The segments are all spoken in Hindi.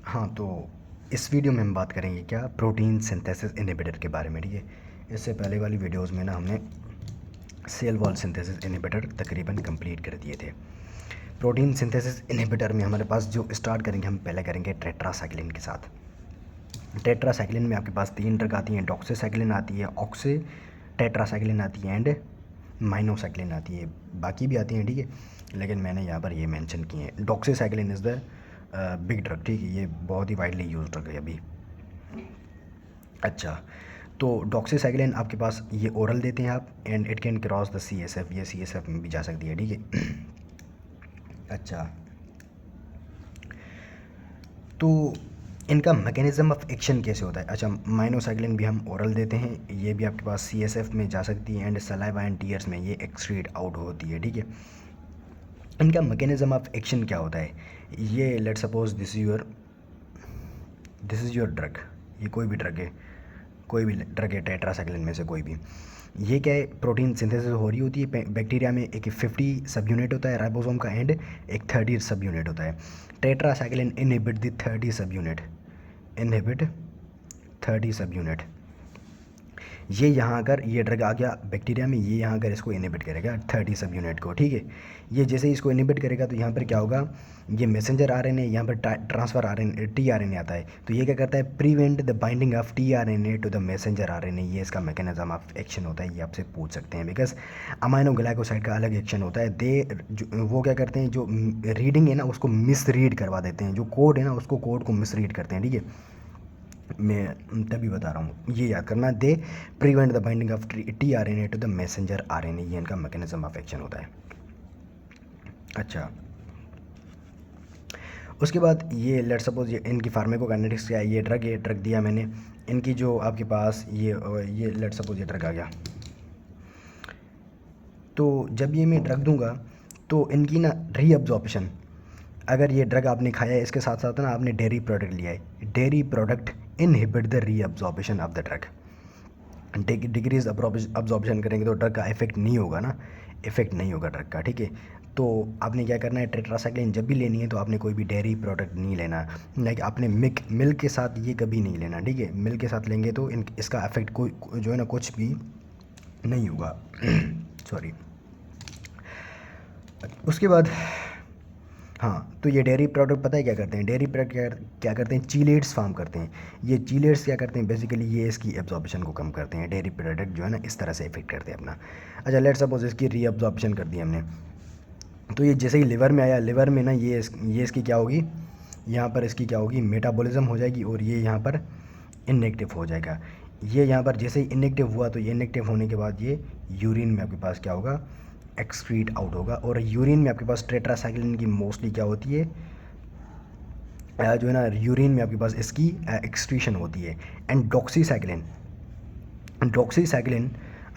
हाँ, तो इस वीडियो में हम बात करेंगे क्या प्रोटीन सिंथेसिस इनहिबिटर के बारे में, ठीक है। इससे पहले वाली वीडियोस में ना हमने सेल वॉल सिंथेसिस इनहिबिटर तकरीबन कंप्लीट कर दिए थे। प्रोटीन सिंथेसिस इनहिबिटर में हमारे पास जो स्टार्ट करेंगे, हम पहले करेंगे टेट्रासाइक्लिन के साथ। टेट्रासाइक्लिन में आपके पास 3 ड्रग आती हैं। डॉक्सीसाइक्लिन आती है, ऑक्सी टेट्रासाइक्लिन आती है एंड माइनोसाइक्लिन आती है। बाकी भी आती हैं, ठीक है, लेकिन मैंने यहाँ पर ये मेंशन किए हैं। Doxycycline is the big drug, ठीक है, ये बहुत ही वाइडली यूज ड्रग है अभी। अच्छा, तो डॉक्सीसाइक्लिन आपके पास ये ओरल देते हैं आप, and it can cross the CSF, ये CSF में भी जा सकती है, ठीक है। अच्छा, तो इनका मैकेनिज़्म ऑफ एक्शन कैसे होता है। अच्छा, माइनोसाइक्लिन भी हम ओरल देते हैं, ये भी आपके पास CSF में जा सकती है एंड सलाइवा एंड टीयर्स में ये एक्सक्रीट आउट होती है, ठीक है। इनका मैकेनिज़्म ऑफ एक्शन क्या होता है, ये let suppose this is your drug, ये कोई भी ड्रग है, कोई भी ड्रग है टेट्रासाइक्लिन में से कोई भी। ये क्या है, प्रोटीन सिंथेसिस हो रही होती है बैक्टीरिया में। एक 50 सब यूनिट होता है राइबोसोम का एंड एक 30 सब यूनिट होता है। टेट्रासाइक्लिन इनहिबिट द 30 सब यूनिट, इनहिबिट 30 सब यूनिट। ये यहाँ अगर ये ड्रग आ गया बैक्टीरिया में, ये यहाँ अगर इसको इनहिबिट करेगा 30 सब यूनिट को, ठीक है। ये जैसे ही इसको इनहिबिट करेगा तो यहाँ पर क्या होगा, ये मैसेंजर RNA यहाँ पर ट्रांसफ़र RNA tRNA आता है। तो ये क्या करता है, prevent the binding of tRNA to the messenger RNA। ये इसका मैकेनिज्म ऑफ एक्शन होता है, ये आपसे पूछ सकते हैं, बिकॉज अमाइनो ग्लाइकोसाइड का अलग एक्शन होता है। वो क्या करते हैं, जो रीडिंग है ना उसको मिस रीड करवा देते हैं, जो कोड है ना उसको कोड को मिस रीड करते हैं, ठीक है। मैं तभी बता रहा हूँ, ये याद करना, they prevent the binding of tRNA to the messenger RNA, ये इनका मैकेनिज्म ऑफ एक्शन होता है। अच्छा, उसके बाद ये लेट सपोज ये इनकी फार्माकोकाइनेटिक्स क्या है, ये ड्रग है, ड्रग दिया मैंने, इनकी जो आपके पास ये लेट सपोज ये ड्रग आ गया, तो जब ये मैं ड्रग दूंगा तो इनकी ना रीअब्जॉर्प्शन, अगर ये ड्रग आपने खाया है इसके साथ साथ ना आपने डेयरी प्रोडक्ट लिया है, dairy product inhibit the reabsorption of the drug. Decrease absorption करेंगे तो ड्रग का इफेक्ट नहीं होगा ना, इफेक्ट नहीं होगा ड्रग का, ठीक है। तो आपने क्या करना है, टेट्रासाइक्लिन जब भी लेनी है तो आपने कोई भी डेयरी प्रोडक्ट नहीं लेना, लाइक आपने मिल्क के साथ ये कभी नहीं लेना, ठीक है। मिल्क के साथ लेंगे तो इसका इफेक्ट कोई जो है ना कुछ भी नहीं होगा। सॉरी। उसके बाद हाँ, तो ये डेयरी प्रोडक्ट पता है क्या करते हैं, डेयरी प्रोडक्ट क्या करते हैं, चीलेट्स फार्म करते हैं। ये चीलेट्स क्या करते हैं, बेसिकली ये इसकी एब्जॉर्प्शन को कम करते हैं। डेयरी प्रोडक्ट जो है ना इस तरह से इफेक्ट करते हैं अपना। अच्छा, लेट सपोज इसकी रीअब्जॉर्प्शन कर दी हमने, तो ये जैसे ही लिवर में आया, लिवर में ना ये इसकी क्या होगी, यहाँ पर इसकी क्या होगी, मेटाबॉलिज्म हो जाएगी, और ये यहाँ पर इनएक्टिव हो जाएगा। ये यहाँ पर जैसे ही इनएक्टिव हुआ तो ये इनएक्टिव होने के बाद ये यूरिन में आपके पास क्या होगा, एक्सक्रीट आउट होगा। और यूरिन में आपके पास टेट्रासाइक्लिन की मोस्टली क्या होती है, जो है ना यूरिन में आपके पास इसकी एक्सक्रीशन होती है। एंड डॉक्सीसाइक्लिन,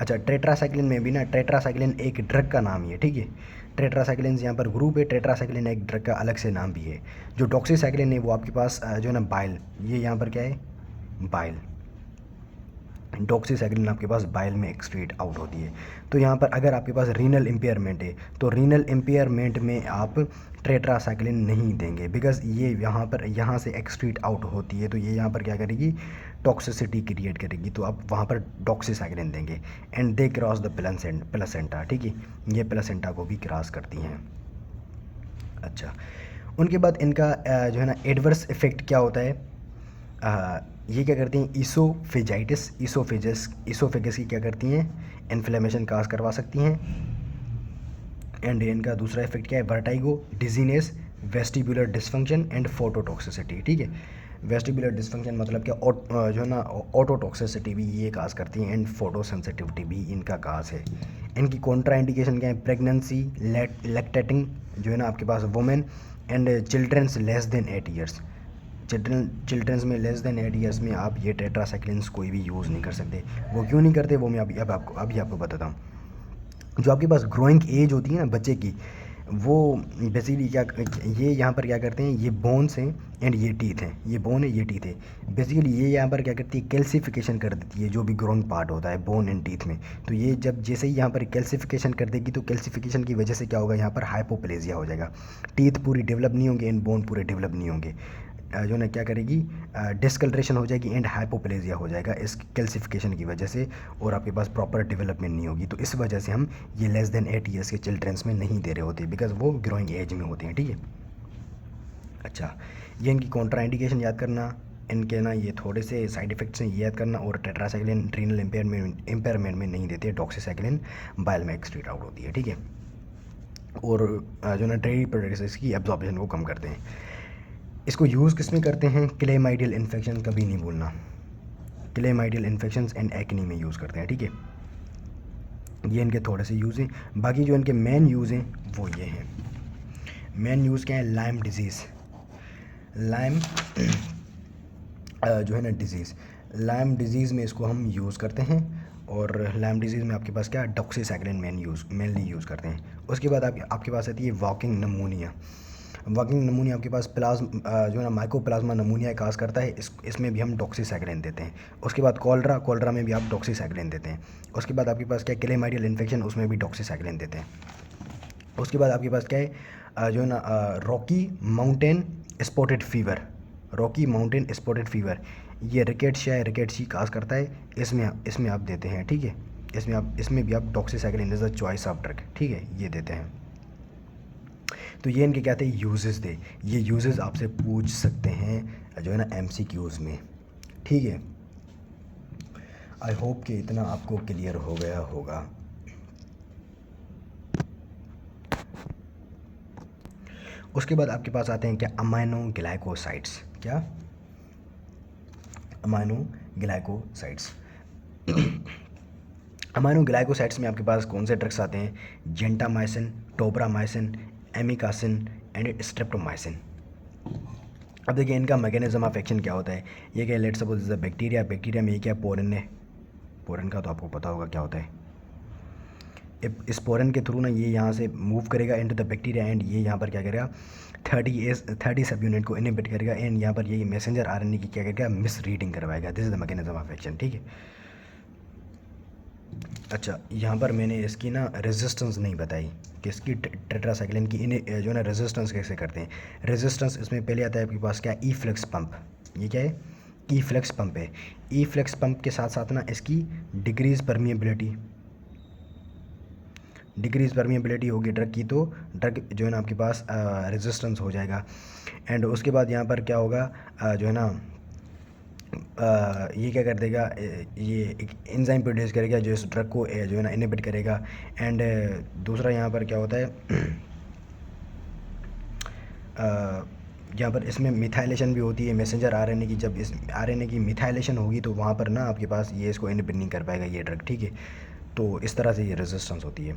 अच्छा टेट्रासाइक्लिन में भी ना, टेट्रासाइक्लिन एक ड्रग का नाम ही है, ठीक है। टेट्रासाइक्लिन यहाँ पर ग्रुप है, टेट्रासाइक्लिन एक ड्रग का अलग से नाम भी है। जो डॉक्सीसाइक्लिन है वो आपके पास जो है ना बाइल, ये यहाँ पर क्या है, बाइल। डॉक्सीसाइक्लिन आपके पास बाइल में एक्सक्रीट आउट होती है। तो यहाँ पर अगर आपके पास रीनल इम्पेयरमेंट है तो रीनल इम्पेयरमेंट में आप टेट्रासाइक्लिन नहीं देंगे, बिकॉज ये यहाँ से एक्सक्रीट आउट होती है, तो ये यहाँ पर क्या करेगी, टॉक्सिसिटी क्रिएट करेगी, तो आप वहाँ पर डॉक्सीसाइक्लिन देंगे। And they cross the placenta, ठीक है, ये प्लेसेंटा को भी क्रॉस करती हैं। अच्छा, उनके बाद इनका जो है ना एडवर्स इफेक्ट क्या होता है, ये क्या करती हैं, ईसोफेगस की क्या करती हैं, इन्फ्लेमेशन काज करवा सकती हैं। एंड इनका दूसरा इफेक्ट क्या है, vertigo, dizziness, vestibular dysfunction and phototoxicity, ठीक है। वेस्टिबुलर डिसफंक्शन मतलब क्या, जो है ना ऑटोटॉक्सिसिटी भी ये काज करती हैं, एंड फोटो सेंसिटिविटी भी इनका काज है। इनकी कॉन्ट्रा इंडिकेशन क्या है, प्रेगनेंसी, लैक्टेटिंग जो है ना आपके पास women, and childrens less than 8 years. Childrens में लेस देन 8 ईयर्स में आप ये टेट्रासाइक्लिन्स कोई भी यूज़ नहीं कर सकते। वो क्यों नहीं करते वो मैं अभी आपको बताता हूँ। जो आपके पास ग्रोइंग एज होती है ना बच्चे की, वो बेसिकली क्या, ये यहाँ पर क्या करते हैं, ये बोन्स हैं एंड ये टीथ हैं, ये बोन है ये टीथ है। बेसिकली ये यहाँ पर क्या करती है, कैल्सिफिकेशन कर देती है जो भी ग्रोइंग पार्ट होता है बोन एंड टीथ में। तो ये जब जैसे ही यहाँ पर कैल्सिफिकेशन कर देगी तो कैल्सिफिकेशन की वजह से क्या होगा, यहाँ पर हाइपोप्लेजिया हो जाएगा। टीथ पूरी डेवलप नहीं होंगे एंड बोन पूरे डेवलप नहीं होंगे। जो है ना क्या करेगी, डिस्कलरेशन हो जाएगी एंड हाइपोप्लेजिया हो जाएगा इस कैल्सिफिकेशन की वजह से, और आपके पास प्रॉपर डेवलपमेंट नहीं होगी। तो इस वजह से हम ये लेस देन 8 ईयर्स के चिल्ड्रंस में नहीं दे रहे होते, बिकॉज वो ग्रोइंग एज में होते हैं, ठीक है। अच्छा, ये इनकी कॉन्ट्रा इंडिकेशन याद करना, इनके ना ये थोड़े से साइड इफेक्ट्स हैं ये याद करना, और टेट्रासाइक्लिन रीनल इम्पेयरमेंट में नहीं देते, डॉक्सीसाइक्लिन बाइल में एक्सक्रीट आउट होती है, ठीक है। और जो ना डेयरी प्रोडक्ट्स इसकी एब्जॉर्प्शन को कम करते हैं। इसको यूज़ किस में करते हैं, क्लेमाइडियल इन्फेक्शन कभी नहीं भूलना, क्लेमाइडियल इन्फेक्शन एंड एक्नी में यूज़ करते हैं, ठीक है। ये इनके थोड़े से यूज़ हैं। बाकी जो इनके मेन यूज़ हैं वो ये हैं। मेन यूज़ क्या है, लाइम डिजीज़, लाइम जो है ना डिजीज़, लाइम डिजीज़ में इसको हम यूज़ करते हैं। और लाइम डिजीज़ में आपके पास क्या है, डॉक्सीसाइक्लिन मेनली यूज़ करते हैं। उसके बाद आपके पास आती है वॉकिंग नमूनिया। वॉकिंग नमूनिया आपके पास जो है ना माइकोप्लाज्मा नमूनिया काज करता है, इसमें भी हम डॉक्सीसाइक्लिन देते हैं। उसके बाद कॉलरा में भी आप डॉक्सीसाइक्लिन देते हैं। उसके बाद आपके पास क्या है, क्लेमाइडियल इन्फेक्शन, उसमें भी डॉक्सीसाइक्लिन देते हैं। उसके बाद आपके पास क्या है, जो है ना Rocky mountain spotted fever, Rocky mountain spotted fever, ये रिकेट्स काज करता है, इसमें आप देते हैं, ठीक है। इसमें भी आप doxycycline is the choice of drug, ठीक है, ये देते हैं। तो ये इनके कहते हैं यूजेस थे। ये यूजेस आपसे पूछ सकते हैं जो है ना MCQs में, ठीक है। आई होप कि इतना आपको क्लियर हो गया होगा। उसके बाद आपके पास आते हैं क्या, अमाइनो ग्लाइकोसाइड्स, क्या अमाइनो ग्लाइकोसाइड्स। अमाइनो ग्लाइकोसाइड्स में आपके पास कौन से ड्रग्स आते हैं, gentamicin, tobramycin, amikacin and streptomycin. अब देखिए इनका मैकेनिज्म ऑफ एक्शन क्या होता है। ये क्या, let's suppose is a bacteria में ये क्या पोरन है, पोरन का तो आपको पता होगा क्या होता है। इस पोरन के थ्रू ना ये यहाँ से मूव करेगा इनटू द बैक्टीरिया, एंड ये यहाँ पर क्या करेगा, 30 सब यूनिट को इनहिबिट करेगा, एंड यहाँ पर ये मैसेंजर RNA की क्या करेगा, मिस रीडिंग करवाएगा। This is the mechanism of action, ठीक है। अच्छा, यहाँ पर मैंने इसकी ना रेजिस्टेंस नहीं बताई कि इसकी टेट्रासाइक्लिन की जो है ना रेजिस्टेंस कैसे करते हैं। रेजिस्टेंस इसमें पहले आता है आपके पास क्या, ई-फ्लेक्स पंप। ये क्या है, ई-फ्लेक्स पंप है। ई-फ्लेक्स पंप के साथ साथ ना इसकी डिक्रीज परमिएबिलिटी होगी ड्रग की, तो ड्रग जो है ना आपके पास रेजिस्टेंस हो जाएगा। एंड उसके बाद यहाँ पर क्या होगा, जो है ना ये क्या कर देगा, ये एक एंजाइम प्रोड्यूस करेगा जो इस ड्रग को जो है ना इनहिबिट करेगा। एंड दूसरा यहाँ पर क्या होता है, यहाँ पर इसमें मिथाइलेशन भी होती है मैसेंजर RNA की। जब इस RNA की मिथाइलेशन होगी तो वहाँ पर ना आपके पास ये इसको इनहिबिट नहीं कर पाएगा ये ड्रग, ठीक है। तो इस तरह से ये रेजिस्टेंस होती है।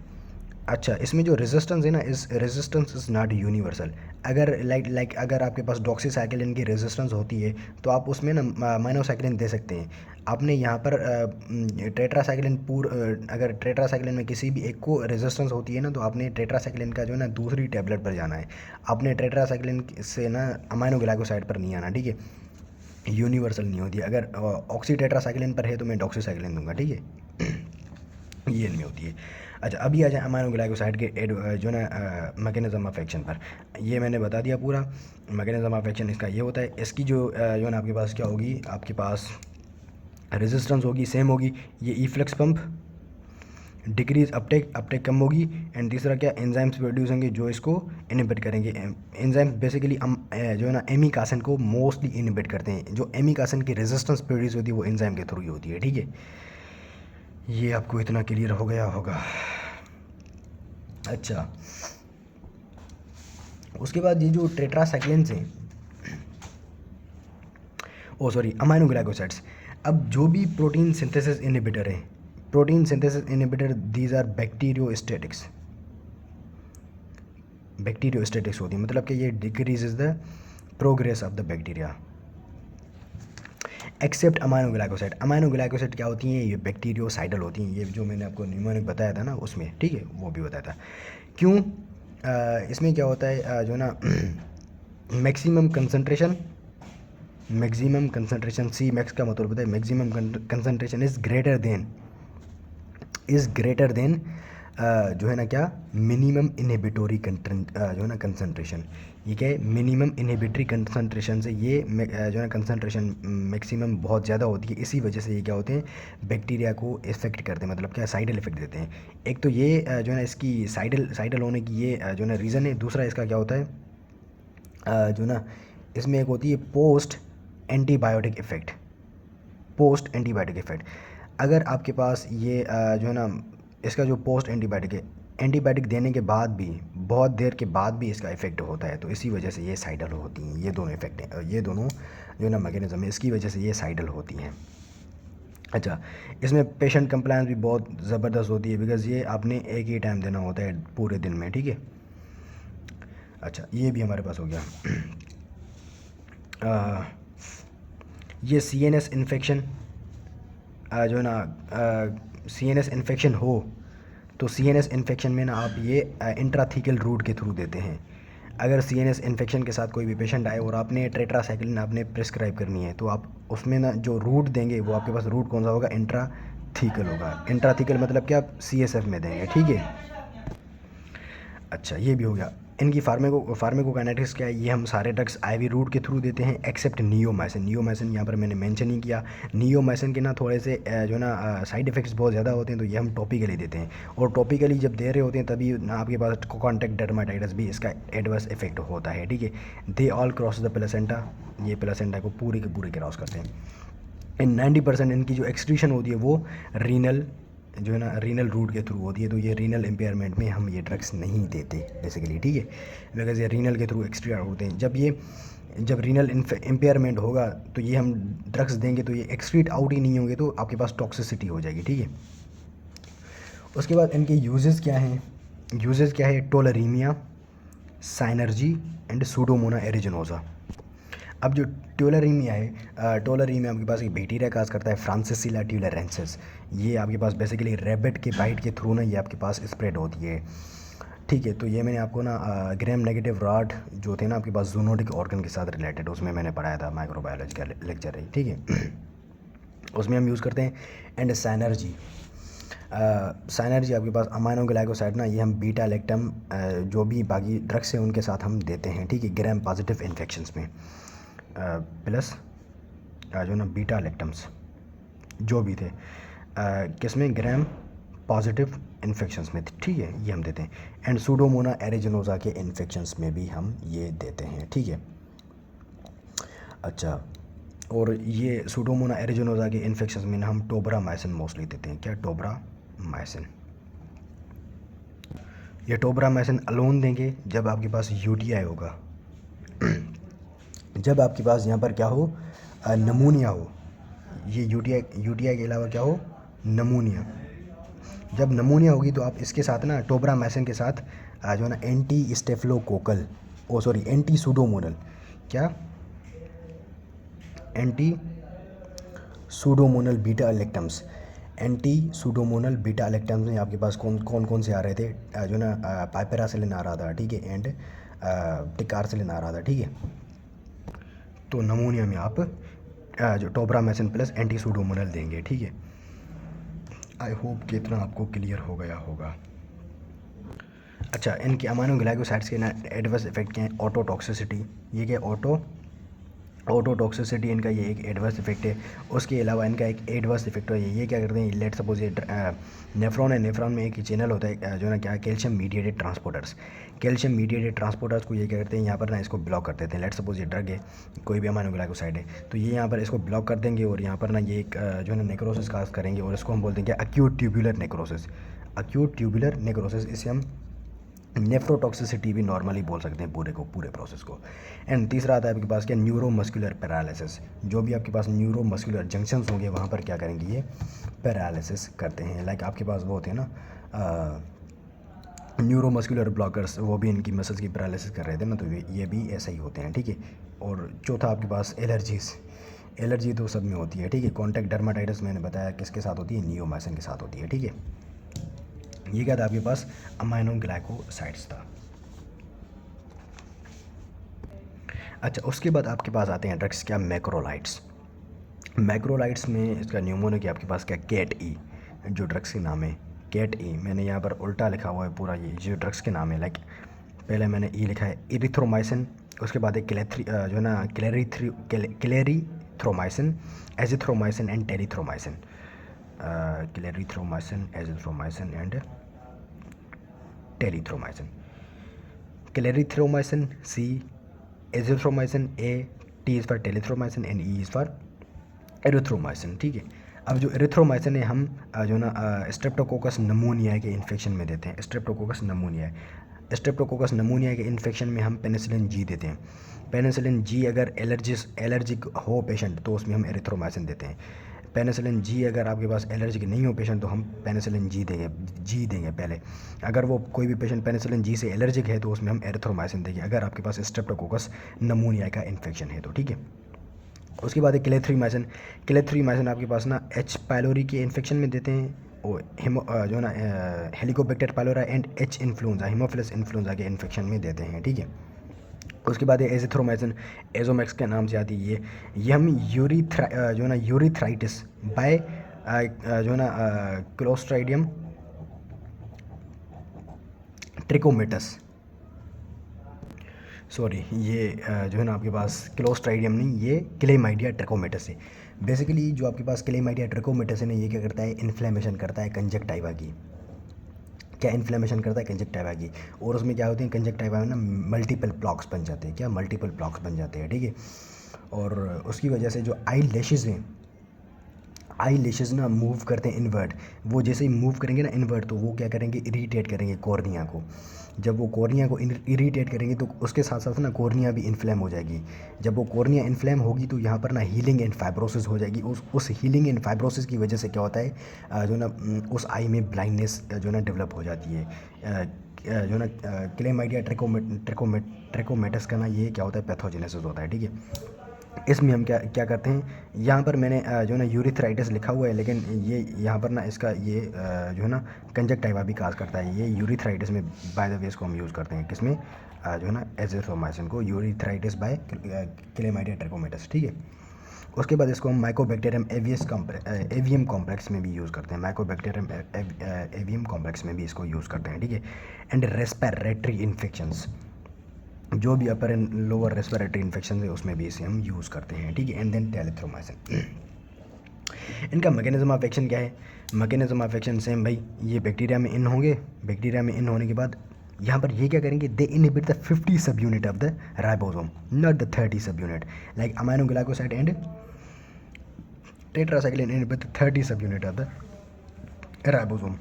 अच्छा, इसमें जो रेजिस्टेंस है ना, इस रेजिस्टेंस इज़ नॉट यूनिवर्सल। अगर लाइक अगर आपके पास डॉक्सीसाइक्लिन की रेजिस्टेंस होती है तो आप उसमें ना माइनोसाइक्लिन दे सकते हैं। आपने यहाँ पर टेट्रासाइक्लिन अगर टेट्रासाइक्लिन में किसी भी एक को रेजिस्टेंस होती है ना, तो आपने टेट्रासाइक्लिन का जो है ना दूसरी टैबलेट पर जाना है। आपने टेट्रासाइक्लिन से ना अमाइनो ग्लाइकोसाइड पर नहीं आना, ठीक है। यूनिवर्सल नहीं होती। अगर ऑक्सी टेट्रासाइक्लिन पर है तो मैं डॉक्सीसाइक्लिन दूंगा, ठीक है। ये इनमें होती है। अच्छा, अभी आ जाए अमाइनो ग्लाइकोसाइड के जो ना मैकेनिज्म ऑफ एक्शन पर। ये मैंने बता दिया पूरा मैकेनिज्म ऑफ एक्शन इसका ये होता है। इसकी जो है ना आपके पास क्या होगी, आपके पास रेजिस्टेंस होगी, सेम होगी। ये ई-फ्लेक्स पंप, डिक्रीज अपटेक कम होगी। एंड तीसरा क्या, एंजाइम्स प्रोड्यूस होंगे जो इसको इनहिबिट करेंगे। एंजाइम्स बेसिकली जो है ना एमिकासिन को मोस्टली इनहिबिट करते हैं। जो एमिकासिन की रेजिस्टेंस प्रोड्यूस होती है वो एंजाइम के थ्रू ही होती है, ठीक है। ये आपको इतना क्लियर हो गया होगा। अच्छा, उसके बाद ये जो टेट्रासाइक्लिन्स हैं, अमाइनो ग्लाइकोसाइड्स। अब जो भी प्रोटीन सिंथेसिस इनहिबिटर है, दीज आर बैक्टीरियोस्टेटिक्स होती है। मतलब कि ये decreases the progress of the bacteria except amino glycoside क्या होती हैं, ये बैक्टीरियोसाइडल होती हैं। ये जो मैंने आपको निमोनिक बताया था ना उसमें, ठीक है, वो भी बताया था। क्यों, इसमें क्या होता है जो ना मैक्सिमम कंसंट्रेशन सी मैक्स का मतलब होता है maximum concentration is greater than जो है ना क्या, मिनिमम इनहिबिटोरी जो है ना कंसंट्रेशन, ये क्या है, मिनिमम इनहिबिटरी कंसंट्रेशन से ये जो है ना कंसंट्रेशन मैक्सिमम बहुत ज़्यादा होती है, इसी वजह से ये क्या होते हैं, बैक्टीरिया को इफेक्ट करते हैं, मतलब क्या साइडल इफेक्ट देते हैं। एक तो ये जो है ना इसकी साइडल होने की ये जो है ना रीज़न है। दूसरा इसका क्या होता है, जो ना इसमें एक होती है post antibiotic effect. Post antibiotic effect, अगर आपके पास ये जो है ना इसका जो पोस्ट एंटीबायोटिक है, एंटीबायोटिक देने के बाद भी बहुत देर के बाद भी इसका इफ़ेक्ट होता है, तो इसी वजह से ये साइडल होती हैं। ये दोनों इफ़ेक्ट हैं, ये दोनों जो है ना मैकेनिज़्म है, इसकी वजह से ये साइडल होती हैं। अच्छा, इसमें पेशेंट कंप्लायंस भी बहुत ज़बरदस्त होती है, बिकॉज़ ये आपने एक ही टाइम देना होता है पूरे दिन में, ठीक है। अच्छा, ये भी हमारे पास हो गया। ये CNS इन्फेक्शन जो है ना CNS इन्फेक्शन हो, तो CNS इन्फेक्शन में ना आप ये इंट्राथीकल रूट के थ्रू देते हैं। अगर CNS इन्फेक्शन के साथ कोई भी पेशेंट आए और आपने टेट्रासाइक्लिन आपने प्रिस्क्राइब करनी है, तो आप उसमें ना जो रूट देंगे वो आपके पास रूट कौन सा होगा, इंट्राथीकल होगा। इंट्राथीकल मतलब क्या, आप CSF में देंगे, ठीक है। अच्छा, ये भी हो गया। इनकी फार्माकोकाइनेटिक्स क्या है, ये हम सारे ड्रग्स IV रूट के थ्रू देते हैं एक्सेप्ट नियोमाइसिन। नियोमाइसिन यहाँ पर मैंने मेंशन ही किया। नियोमाइसिन के ना थोड़े से जो ना साइड इफ़ेक्ट्स बहुत ज़्यादा होते हैं, तो ये हम टॉपिकली देते हैं। और टॉपिकली जब दे रहे होते हैं तभी ना आपके पास कॉन्टैक्ट डर्माटाइटिस भी इसका एडवर्स इफेक्ट होता है, ठीक है। They all cross the placenta, ये प्लेसेंटा को पूरे के पूरे क्रॉस करते हैं। इन 90% इनकी जो एक्सक्रीशन होती है वो रीनल जो है ना रीनल रूट के थ्रू होती है। तो ये रीनल इम्पेयरमेंट में हम ये ड्रग्स नहीं देते बेसिकली, ठीक है, बिकॉज ये रीनल के थ्रू एक्सक्रीट होते हैं। जब रीनल इम्पेयरमेंट होगा तो ये हम ड्रग्स देंगे तो ये एक्सक्रीट आउट ही नहीं होंगे, तो आपके पास टॉक्सिसिटी हो जाएगी, ठीक है। उसके बाद इनके यूजेस क्या हैं, यूजेस क्या है, टोलरीमिया, साइनर्जी एंड सूडोमोना एरिजिनोसा। अब जो ट्यूलरीमिया है, टोलरीमिया आपके पास एक बैक्टीरिया काज करता है, फ्रांसिसिला ट्यूलरेंसिस। ये आपके पास बेसिकली रैबिट के बाइट के थ्रू ना ये आपके पास स्प्रेड होती है, ठीक है। तो ये मैंने आपको ना ग्राम नेगेटिव रॉड जो थे ना आपके पास जूनोटिक ऑर्गन के साथ रिलेटेड, उसमें मैंने पढ़ाया था, माइक्रोबायोलॉजी का लेक्चर है, ठीक है। उसमें हम यूज़ करते हैं। एंड साइनर्जी, साइनर्जी आपके पास अमाइनो ग्लाइकोसाइड ना, ये हम बीटा लैक्टम जो भी बाकी ड्रग्स हैं उनके साथ हम देते हैं, ठीक है, ग्राम पॉजिटिव इन्फेक्शंस में। प्लस जो ना बीटा लैक्टम्स जो भी थे किसमें, ग्राम पॉजिटिव इन्फेक्शंस में, ठीक है, ये हम देते हैं। एंड सूडोमोना एरिजिनोसा के इन्फेक्शंस में भी हम ये देते हैं, ठीक है। अच्छा, और ये सूडोमोना एरिजिनोसा के इन्फेक्शंस में ना हम टोब्रामाइसिन मोस्टली देते हैं। क्या, टोब्रामाइसिन। ये टोब्रामाइसिन अलोन देंगे जब आपके पास UTI होगा, जब आपके पास यहाँ पर क्या हो, नमूनिया हो। ये यूटीआई के अलावा क्या हो, नमूनिया। जब नमूनिया होगी तो आप इसके साथ ना टोब्रामाइसिन के साथ जो है ना एंटी स्टेफिलोकोकल, एंटी सूडोमोनल, क्या, एंटी सूडोमोनल बीटा अलेक्टम्स। एंटी सूडोमोनल बीटा अलेक्टम्स में आपके पास कौन से आ रहे थे, जो ना पाइपेरासिलिन आ रहा था, ठीक है, एंड टिकारसिलिन आ रहा था, ठीक है। तो नमूनिया में आप जो टोब्रामाइसिन प्लस एंटी सूडोमोनल देंगे, ठीक है। आई होप कि इतना आपको क्लियर हो गया होगा। अच्छा, इनके अमाइनो ग्लाइकोसाइड्स के ना एडवर्स इफेक्ट क्या है, ऑटोटॉक्सिसिटी। ये क्या, ऑटोटॉक्सिसिटी इनका ये एक एडवर्स इफेक्ट है। उसके अलावा इनका एक एडवर्स इफेक्ट है, ये क्या करते हैं, लेट सपोज ये नेफ्रॉन है, नेफ्रॉन में एक चैनल होता है जो ना क्या, calcium mediated transporters. Calcium mediated transporters को ये क्या करते हैं, यहाँ पर ना इसको ब्लॉक कर देते हैं। लेट सपोज ये ड्रग है, कोई भी अमाइनो ग्लाइकोसाइड है, तो ये यहाँ पर इसको ब्लॉक कर देंगे और यहाँ पर ना ये एक जो है ना नेक्रोसिस काज करेंगे, और इसको हम बोलते हैं क्या, acute tubular necrosis. Acute tubular necrosis, इसे हम नेफ्रोटॉक्सिसिटी भी नॉर्मली बोल सकते हैं पूरे प्रोसेस को। एंड तीसरा आता है आपके पास क्या, न्यूरोमस्कुलर पैरालिसिस। जो भी आपके पास न्यूरोमस्कुलर जंक्शंस होंगे वहाँ पर क्या करेंगे, ये पैरालिसिस करते हैं। लाइक आपके पास वो होते हैं ना न्यूरोमस्कुलर ब्लॉकर्स, वो भी इनकी मसल्स की पैरालिसिस कर रहे थे ना, तो ये भी ऐसे ही होते हैं, ठीक है। और चौथा आपके पास एलर्जी तो सब में होती है, ठीक है। कॉन्टैक्ट डर्माटाइटिस मैंने बताया किसके साथ होती है, नियोमाइसिन के साथ होती है, ठीक है। ये क्या था आपके पास, अमाइनो ग्लाइकोसाइड्स था। अच्छा, उसके बाद आपके पास आते हैं ड्रग्स क्या, मैक्रोलाइट्स। मैक्रोलाइट्स में इसका न्यूमोनिक आपके पास क्या, कैट ई, जो ड्रग्स के नाम है कैट ई, मैंने यहाँ पर उल्टा लिखा हुआ है पूरा, ये जो ड्रग्स के नाम है। लाइक पहले मैंने ई लिखा है इरिथ्रोमाइसिन, उसके बाद एक जो है ना clarithromycin, azithromycin and telithromycin. Clarithromycin, azithromycin and telithromycin. Clarithromycin C, azithromycin A, T is for telithromycin and E is for erythromycin. ठीक है, अब जो एरिथ्रोमाइसिन है हम जो ना स्ट्रेप्टोकोकस नमूनिया के इन्फेक्शन में देते हैं। स्ट्रेप्टोकोकस नमूनिया के इन्फेक्शन में हम पेनिसिलिन जी देते हैं। पेनिसिलिन जी अगर एलर्जिक हो पेशेंट तो उसमें हम एरिथ्रोमाइसिन देते हैं। पेनिसिलिन जी अगर आपके पास एलर्जिक नहीं हो पेशेंट तो हम पेनिसिलिन जी देंगे पहले। अगर वो कोई भी पेशेंट पेनिसिलिन जी से एलर्जिक है तो उसमें हम एरिथ्रोमाइसिन देंगे, अगर आपके पास स्ट्रेप्टोकोकस नमूनिया का इन्फेक्शन है तो। ठीक है, उसके बाद है क्लेथ्रीमाइसिन आपके पास ना एच पायलोरी के इन्फेक्शन में देते हैं, और जो ना Helicobacter pylori and H influenza, Haemophilus influenza के इन्फेक्शन में देते हैं। ठीक है, उसके बाद है एजिथ्रोमाइसिन, एजोमैक्स के नाम से आती है ये हम यूरिथ्राइटिस बाय जो ना क्लोस्ट्राइडियम ट्रिकोमेटस, सॉरी ये जो है ना आपके पास क्लोस्ट्राइडियम नहीं, ये क्लेमाइडिया ट्रिकोमेटस है। बेसिकली जो आपके पास क्लेमाइडिया ट्रिकोमेटस है ना, ये क्या करता है, इन्फ्लेमेशन करता है कंजक्टाइवा की। क्या इन्फ्लेमेशन करता है, कंजक्टाइवा की, और उसमें क्या होती है कंजक्टाइवा में ना मल्टीपल प्लॉक्स बन जाते हैं। क्या, मल्टीपल प्लॉक्स बन जाते हैं। ठीक है, और उसकी वजह से जो आई लैशेज़ ना मूव करते हैं इन्वर्ट, वो जैसे ही मूव करेंगे ना इन्वर्ट तो वो क्या करेंगे, इरीटेट करेंगे कॉर्निया को। जब वो कॉर्निया को इरीटेट करेंगे तो उसके साथ साथ ना कॉर्निया भी इन्फ्लेम हो जाएगी। जब वो कॉर्निया इन्फ्लेम होगी तो यहाँ पर ना हीलिंग एंड फाइब्रोसिस हो जाएगी। उस हीलिंग एंड फाइब्रोसिस की वजह से क्या होता है जो ना उस आई में ब्लाइंडनेस जो ना डेवलप हो जाती है। जो ना क्लेमाइडिया ट्रिकोमेटस का ना ये क्या होता है, पैथोजेनेसिस होता है। ठीक है, इसमें हम क्या करते हैं, यहाँ पर मैंने जो है ना यूरिथ्राइटिस लिखा हुआ है, लेकिन ये यहाँ पर ना इसका ये जो है ना कंजक्टाइवा भी काज करता है। ये यूरिथ्राइटिस में बाय द वे इसको हम यूज़ करते हैं, किसमें, जो है ना एजिथ्रोमाइसिन को, यूरिथ्राइटिस बाय क्लेमाइडिया ट्रिकोमेटस। ठीक है, उसके बाद इसको हम माइकोबैक्टीरियम एवियम कॉम्प्लेक्स में भी यूज़ करते हैं। माइकोबैक्टीरियम एवियम कॉम्प्लेक्स में भी इसको यूज़ करते हैं। ठीक है, एंड रेस्पिरेटरी इन्फेक्शंस, जो भी अपर एंड लोअर रेस्पिरेटरी इन्फेक्शन है उसमें भी इसे हम यूज़ करते हैं। ठीक है, एंड देन टेरिथ्रोमाइसिन। इनका मैकेनिज्म ऑफ एक्शन क्या है, मैकेनिज्म ऑफ एक्शन सेम भाई, ये बैक्टीरिया में इन होंगे, बैक्टीरिया में इन होने के बाद यहाँ पर ये क्या करेंगे, दे इनहिबिट द 50 सब unit of the ribosome, not the 30 सब unit, like amino glycoside and tetracycline inhibit 30 सब यूनिट ऑफ द राइबोसोम।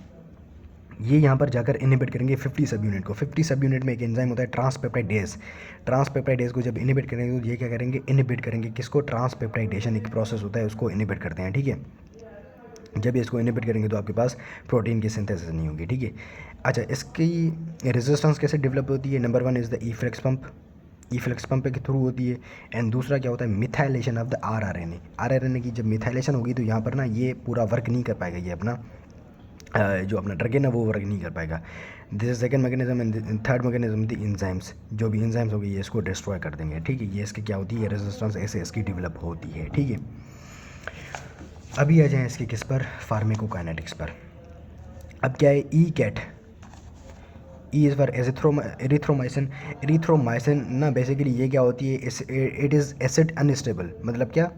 ये यहाँ पर जाकर इनहिबिट करेंगे 50 सब यूनिट को। 50 सब यूनिट में एक एंजाइम होता है ट्रांसपेप्टाइडेज। ट्रांसपेप्टाइडेज को जब इनहिबिट करेंगे तो ये क्या करेंगे, इनहिबिट करेंगे किसको, ट्रांसपेप्टाइडेशन एक प्रोसेस होता है, उसको इनहिबिट करते हैं। ठीक है, जब इसको इनहिबिट करेंगे तो आपके पास प्रोटीन की सिंथेसिस नहीं होगी। ठीक है, अच्छा इसकी रेजिस्टेंस कैसे डेवलप होती है, नंबर 1 इज़ द ईफ्लेक्स पंप के थ्रू होती है। एंड दूसरा क्या होता है, मिथाइलेशन ऑफ द आरआरएनए की जब मिथाइलेशन होगी तो यहाँ पर ना ये पूरा वर्क नहीं कर पाएगा, ये अपना जो अपना ड्रग है ना वो वर्क नहीं कर पाएगा। This is second mechanism. And third mechanism the enzymes, जो भी एंजाइम्स होगी ये इसको डिस्ट्रॉय कर देंगे। ठीक है, ये इसकी क्या होती है, रेजिस्टेंस ऐसे इसकी डेवलप होती है। ठीक है, अभी आ जाएँ इसके किस पर, फार्माकोकाइनेटिक्स पर। अब क्या है, E cat, E is for erythromycin ना बेसिकली ये क्या होती है, इट इज़ एसिड अनस्टेबल, मतलब क्या,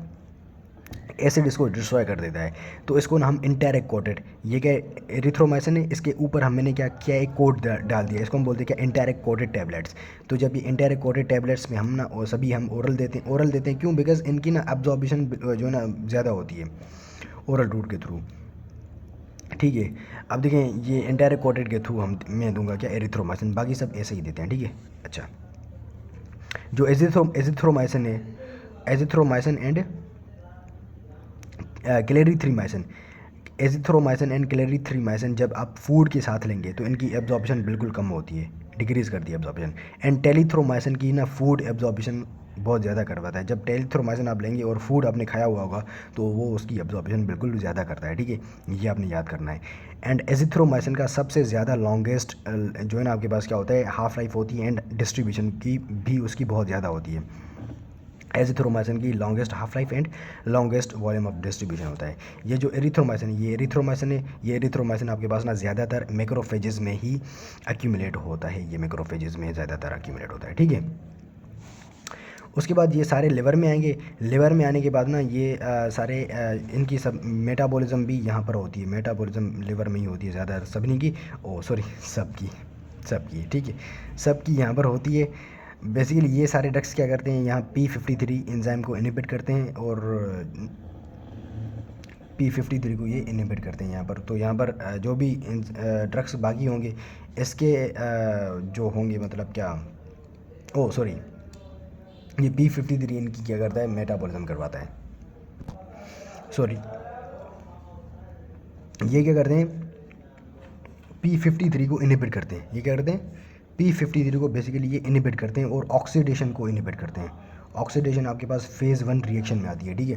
एसिड इसको डिस्ट्रॉय कर देता है। तो इसको ना हम इंटेरिक कोटेड, ये क्या एरिथ्रोमाइसिन है, इसके ऊपर हमने क्या किया, एक कोट डाल दिया, इसको हम बोलते हैं क्या, इंटेरिक कोटेड टैबलेट्स। तो जब ये इंटेरिक कोटेड टैबलेट्स में हम ना सभी हम ओरल देते हैं क्यों, बिकॉज इनकी ना एब्जॉर्बिशन जो है ना ज़्यादा होती है ओरल रूट के थ्रू। ठीक है, अब देखें ये इंटेरिक कोटेड के थ्रू मैं दूंगा क्या, एरिथ्रोमाइसिन, बाकी सब ऐसे ही देते हैं। ठीक है, अच्छा जो एजिथ्रोमाइसिन है, एजिथ्रोमाइसिन एंड क्लेरिथ्रीमाइसिन, एजिथ्रोमाइसिन एंड क्लेरिथ्रीमाइसिन जब आप फूड के साथ लेंगे तो इनकी एब्जॉर्प्शन बिल्कुल कम होती है, डिक्रीज़ करती है एब्जॉर्प्शन। एंड टेलिथ्रोमाइसिन की ना फूड एब्जॉर्प्शन बहुत ज़्यादा करवाता है। जब टेलिथ्रोमाइसिन आप लेंगे और फूड आपने खाया हुआ होगा तो वो उसकी एब्जॉर्प्शन बिल्कुल ज़्यादा करता है। ठीक है, ये आपने याद करना है। एंड एजिथ्रोमाइसिन का सबसे ज़्यादा लॉन्गेस्ट जो है ना आपके पास क्या होता है, हाफ लाइफ होती है, एंड डिस्ट्रीब्यूशन की भी उसकी बहुत ज़्यादा होती है। एजिथ्रोमाइसिन की longest half life and longest volume of distribution होता है। ये जो एरिथ्रोमाइसिन है, ये एरिथ्रोमाइसिन आपके पास ना ज़्यादातर मैक्रोफेजेस में ही एक्यूमुलेट होता है, ये मैक्रोफेजेस में ज़्यादातर एक्यूमुलेट होता है, ठीक है। उसके बाद ये सारे लिवर में आएंगे। लिवर में आने के बाद ना ये सारे इनकी सब मेटाबॉलिज्म भी यहाँ पर होती है, मेटाबॉलिज्म लिवर में ही होती है ज़्यादा सबनी की, ओ सॉरी सबकी, ठीक है, सबकी यहाँ पर होती है। बेसिकली ये सारे ड्रग्स क्या करते हैं, यहाँ P53 एंजाइम को इनहिबिट करते हैं और P53 को ये इनहिबिट करते हैं यहाँ पर। तो यहाँ पर जो भी ड्रग्स बाकी होंगे इसके जो होंगे मतलब क्या, ओ सॉरी, ये P53 इनकी क्या करता है, मेटाबॉलिज्म करवाता है, सॉरी, ये क्या करते हैं, P53 को इनहिबिट करते हैं। ये क्या करते हैं, P53 को बेसिकली ये इनहिबिट करते हैं और ऑक्सीडेशन को इनहिबिट करते हैं। ऑक्सीडेशन आपके पास फेज़ 1 रिएक्शन में आती है, ठीक है।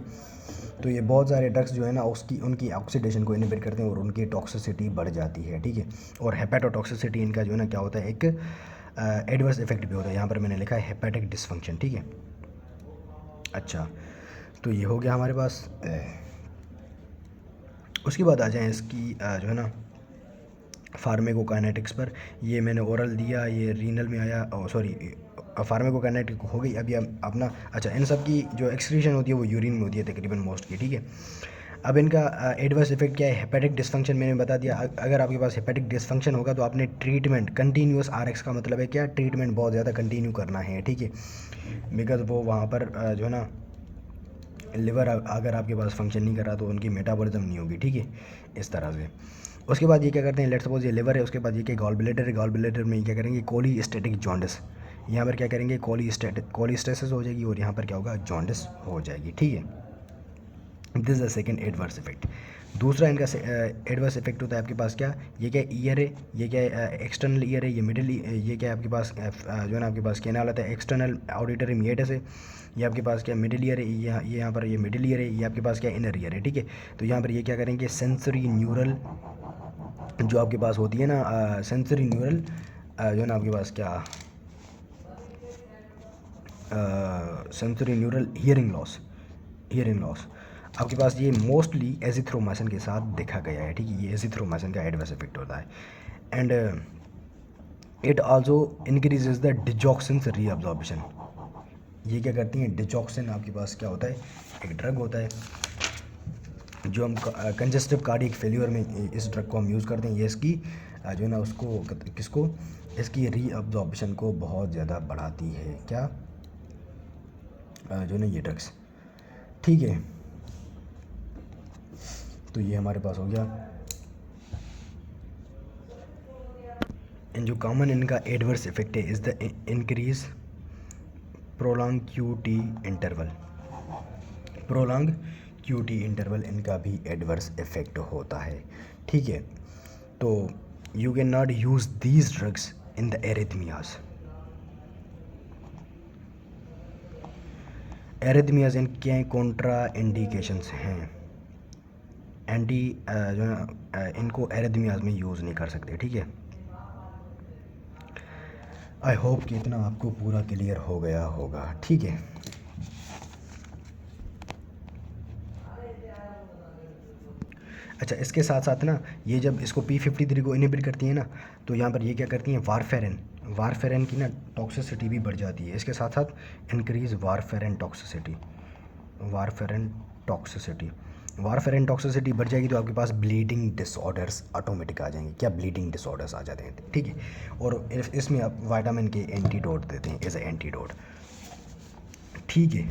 तो ये बहुत सारे ड्रग्स जो है ना उनकी ऑक्सीडेशन को इनहिबिट करते हैं और उनकी टॉक्सिसिटी बढ़ जाती है, ठीक है। और हेपेटोटॉक्सिसिटी इनका जो है ना क्या होता है, एक एडवर्स इफेक्ट भी होता है। यहाँ पर मैंने लिखा है हेपेटिक डिसफंक्शन, ठीक है। अच्छा, तो ये हो गया हमारे पास। उसके बाद आ जाएँ इसकी जो है ना फार्मेकोकाइनेटिक्स पर। ये मैंने ओरल दिया, ये रीनल में आया, सॉरी फार्मेकोकाइनेटिक हो गई। अभी अपना अच्छा, इन सब की जो एक्सक्रीशन होती है वो यूरिन में होती है तकरीबन मोस्ट की, ठीक है। अब इनका एडवर्स इफेक्ट क्या है, हेपेटिक डिसफंक्शन मैंने बता दिया। अगर आपके पास हेपेटिक डिसफंक्शन होगा तो आपने ट्रीटमेंट कंटिन्यूस RX का मतलब है क्या, ट्रीटमेंट बहुत ज़्यादा कंटिन्यू करना है, ठीक है। बिकॉज वो वहाँ पर जो है ना लिवर अगर आपके पास फंक्शन नहीं कर रहा तो उनकी मेटाबॉलिज्म नहीं होगी, ठीक है, इस तरह से। उसके बाद ये क्या करते हैं, लेट्स सपोज ये लिवर है, उसके बाद ये क्या गॉल ब्लैडर है, गॉल ब्लैडर में क्या करेंगे, कोलीस्टेटिक जॉन्डिस, यहाँ पर क्या करेंगे, कोलिस्टेसिस हो जाएगी और यहाँ पर क्या होगा, जॉन्डिस हो जाएगी, ठीक है। This is the second adverse effect. दूसरा इनका एडवर्स इफेक्ट होता है आपके पास क्या, ये क्या ईयर है, ये क्या एक्सटर्नल ईयर है, ये मिडिल, ये क्या आपके पास जो है ना आपके पास कैनाल आता है एक्सटर्नल ऑडिटरी मिएटस है, ये आपके पास क्या मिडिल ईयर है, ये यहाँ पर ये मिडिल ईयर है, ये आपके पास क्या इनर ईयर है, ठीक है। तो यहाँ पर ये क्या करेंगे, सेंसरी न्यूरल जो आपके पास होती है ना, सेंसरी न्यूरल जो है ना आपके पास क्या, सेंसरी न्यूरल हियरिंग लॉस आपके पास ये मोस्टली एजिथ्रोमाइसिन के साथ देखा गया है, ठीक है। ये एजिथ्रोमाइसिन का एडवर्स इफेक्ट होता है। And it also increases the digoxin reabsorption. ये क्या करती हैं, डिजॉक्सिन आपके पास क्या होता है, एक ड्रग होता है जो हम कंजेस्टिव कार्डियक फेल्यूर में इस ड्रग को हम यूज़ करते हैं। ये इसकी जो है ना उसको किसको, इसकी रीअब्जॉर्प्शन को बहुत ज़्यादा बढ़ाती है, क्या जो ना ये ड्रग्स, ठीक है। तो ये हमारे पास हो गया। जो कॉमन इनका एडवर्स इफेक्ट है is the increase prolong QT interval. Prolong QT interval इनका भी एडवर्स इफेक्ट होता है, ठीक है। तो you can not use these drugs in the arrhythmias. Arrhythmias इनके कॉन्ट्रा इंडिकेशंस हैं, एंटी जो है इनको एरिथमियाज में यूज़ नहीं कर सकते, ठीक है। आई होप कि इतना आपको पूरा क्लियर हो गया होगा, ठीक है। अच्छा, इसके साथ साथ ना ये जब इसको P53 को इनहिबिट करती है ना, तो यहाँ पर ये क्या करती हैं, वारफेरिन की ना टॉक्सिसिटी भी बढ़ जाती है। इसके साथ साथ इंक्रीज वारफेरिन टॉक्सिसिटी बढ़ जाएगी तो आपके पास ब्लीडिंग डिसऑर्डर्स ऑटोमेटिक आ जाएंगे, क्या ब्लीडिंग डिसऑर्डर्स आ जाते हैं, ठीक है। और इसमें आप विटामिन के एंटीडोट देते हैं एज ए एंटीडोट, ठीक है।